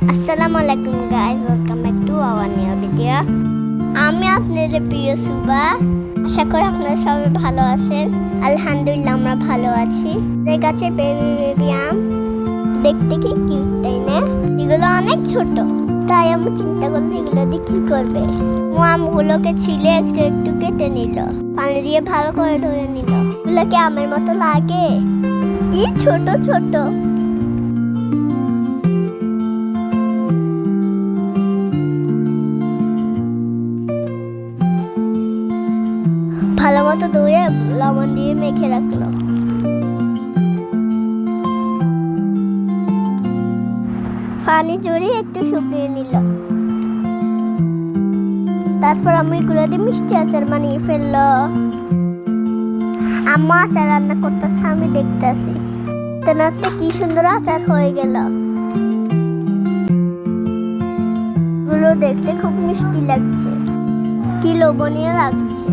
আসসালামু আলাইকুম guys, welcome back to our new video. আমি আপনাদের প্রিয় সুবা। আশা করি আপনারা সবাই ভালো আছেন। আলহামদুলিল্লাহ আমরা ভালো আছি। এই গাছে বেবি আম দেখতে কি কিউট, তাই না? এগুলো অনেক ছোট, তাই আমি চিন্তা করলাম এগুলো দিয়ে কি করবে। আমগুলোকে ছিলে একটু একটু কেটে নিল, পানি দিয়ে ভালো করে ধুয়ে নিল। এগুলো কি আমের মতো লাগে? কি ছোট ছোট। ভালো মতো ধুয়ে লবণ দিয়ে মেখে রাখলো। পানি জড়িয়ে একটু শুকিয়ে নিল। তারপর আমি এগুলো দিয়ে মিষ্টি আচার বানিয়ে ফেললো। আম্মা আচার রান্না করতেছে, আমি দেখতেছি। তেনাতে কি সুন্দর আচার হয়ে গেল। এগুলো দেখতে খুব মিষ্টি লাগছে, কি লোভনীয় লাগছে।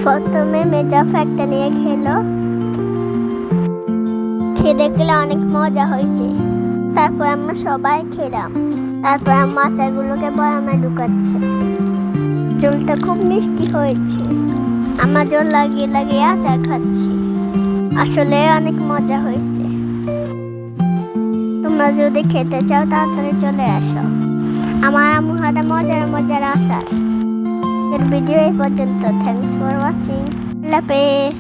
প্রথমে মেজাফ একটা নিয়ে খেলো, খেয়ে দেখলে অনেক মজা হয়েছে। তারপর আমরা সবাই খেলাম। তারপর আম্মা আচারগুলোকে বয়ামে ঢুকাচ্ছে। জলটা খুব মিষ্টি হয়েছে। আমার জল লাগিয়ে লাগিয়ে আচার খাচ্ছি। আসলে অনেক মজা হয়েছে। তোমরা যদি খেতে চাও তাড়াতাড়ি চলে আসো। আমার আম্মু হাতে মজার মজার আচার। ভিডিও এই পর্যন্ত। Thanks for watching. আল্লাহ হাফেজ।